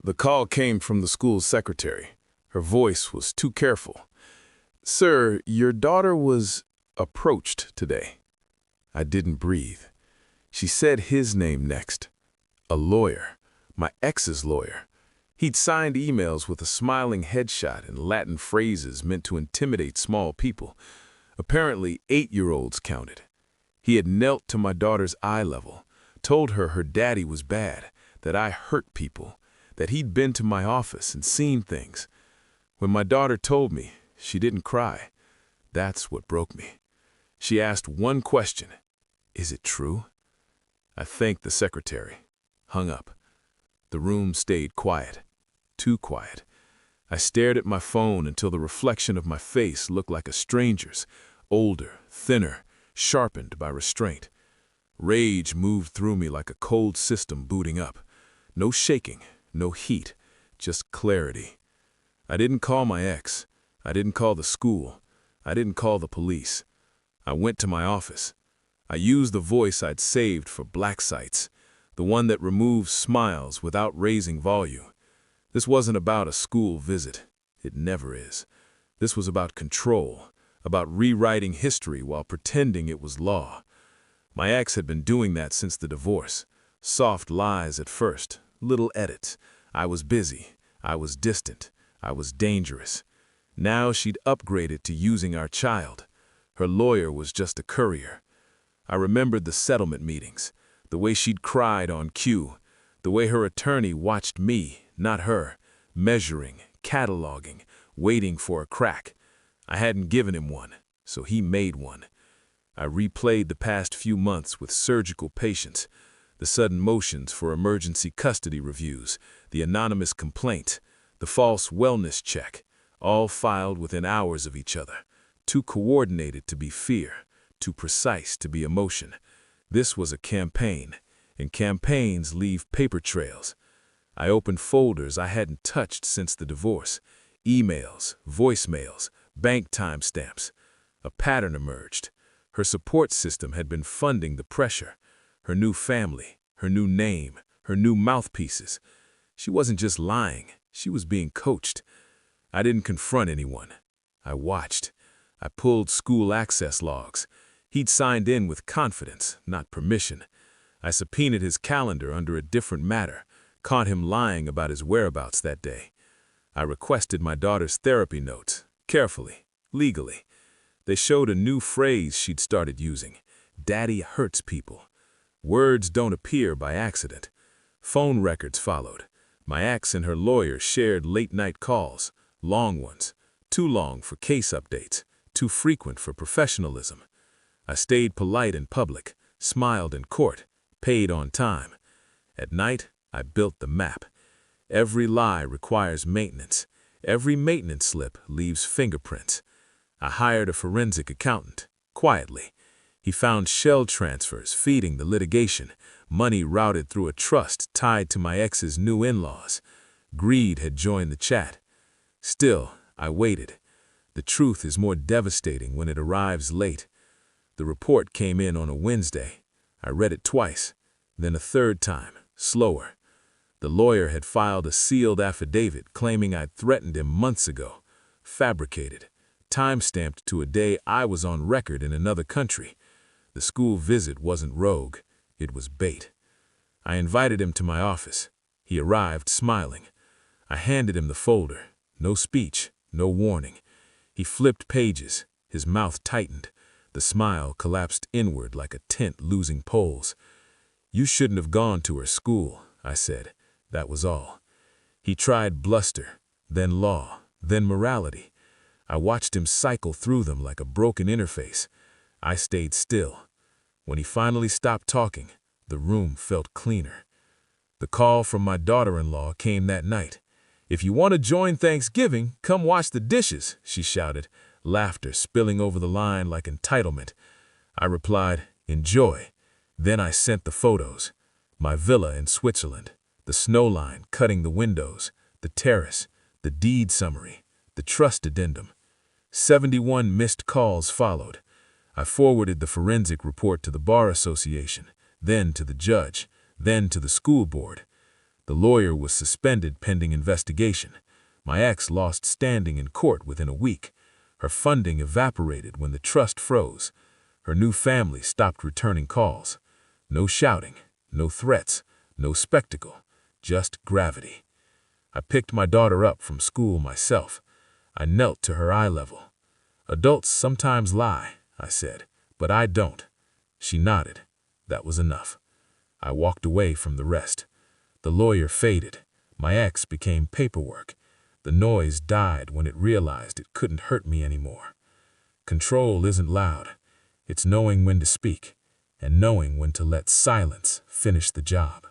The call came from the school's secretary. Her voice was too careful. "Sir, your daughter was approached today." I didn't breathe. She said his name next. A lawyer. My ex's lawyer. He'd signed emails with a smiling headshot and Latin phrases meant to intimidate small people. Apparently, 8-year-olds counted. He had knelt to my daughter's eye level, told her daddy was bad, that I hurt people, that he'd been to my office and seen things. When my daughter told me, she didn't cry. That's what broke me. She asked one question: "Is it true?" I thanked the secretary, hung up. The room stayed quiet, too quiet. I stared at my phone until the reflection of my face looked like a stranger's, older, thinner, sharpened by restraint. Rage moved through me like a cold system booting up. No shaking, no heat, just clarity. I didn't call my ex. I didn't call the school. I didn't call the police. I went to my office. I used the voice I'd saved for black sites, the one that removes smiles without raising volume. This wasn't about a school visit. It never is. This was about control, about rewriting history while pretending it was law. My ex had been doing that since the divorce. Soft lies at first, little edits. I was busy. I was distant. I was dangerous. Now she'd upgraded to using our child. Her lawyer was just a courier. I remembered the settlement meetings, the way she'd cried on cue, the way her attorney watched me, not her, measuring, cataloging, waiting for a crack. I hadn't given him one, so he made one. I replayed the past few months with surgical patience, the sudden motions for emergency custody reviews, the anonymous complaint, the false wellness check, all filed within hours of each other, too coordinated to be fear, too precise to be emotion. This was a campaign, and campaigns leave paper trails. I opened folders I hadn't touched since the divorce, emails, voicemails, bank timestamps. A pattern emerged. Her support system had been funding the pressure. Her new family, her new name, her new mouthpieces. She wasn't just lying, she was being coached. I didn't confront anyone. I watched. I pulled school access logs. He'd signed in with confidence, not permission. I subpoenaed his calendar under a different matter, caught him lying about his whereabouts that day. I requested my daughter's therapy notes, carefully, legally. They showed a new phrase she'd started using: "Daddy hurts people." Words don't appear by accident. Phone records followed. My ex and her lawyer shared late-night calls, long ones, too long for case updates, too frequent for professionalism. I stayed polite in public, smiled in court, paid on time. At night, I built the map. Every lie requires maintenance. Every maintenance slip leaves fingerprints. I hired a forensic accountant, quietly. He found shell transfers feeding the litigation, money routed through a trust tied to my ex's new in-laws. Greed had joined the chat. Still, I waited. The truth is more devastating when it arrives late. The report came in on a Wednesday. I read it twice, then a third time, slower. The lawyer had filed a sealed affidavit claiming I'd threatened him months ago, fabricated, time-stamped to a day I was on record in another country. The school visit wasn't rogue, it was bait. I invited him to my office. He arrived smiling. I handed him the folder. No speech, no warning. He flipped pages, his mouth tightened. The smile collapsed inward like a tent losing poles. "You shouldn't have gone to her school," I said. That was all. He tried bluster, then law, then morality. I watched him cycle through them like a broken interface. I stayed still. When he finally stopped talking, the room felt cleaner. The call from my daughter-in-law came that night. "If you want to join Thanksgiving, come wash the dishes," she shouted, laughter spilling over the line like entitlement. I replied, "Enjoy." Then I sent the photos. My villa in Switzerland, the snow line cutting the windows, the terrace, the deed summary, the trust addendum. 71 missed calls followed. I forwarded the forensic report to the Bar Association, then to the judge, then to the school board. The lawyer was suspended pending investigation. My ex lost standing in court within a week. Her funding evaporated when the trust froze. Her new family stopped returning calls. No shouting, no threats, no spectacle, just gravity. I picked my daughter up from school myself. I knelt to her eye level. "Adults sometimes lie," I said, "but I don't." She nodded. That was enough. I walked away from the rest. The lawyer faded. My ex became paperwork. The noise died when it realized it couldn't hurt me anymore. Control isn't loud. It's knowing when to speak and knowing when to let silence finish the job.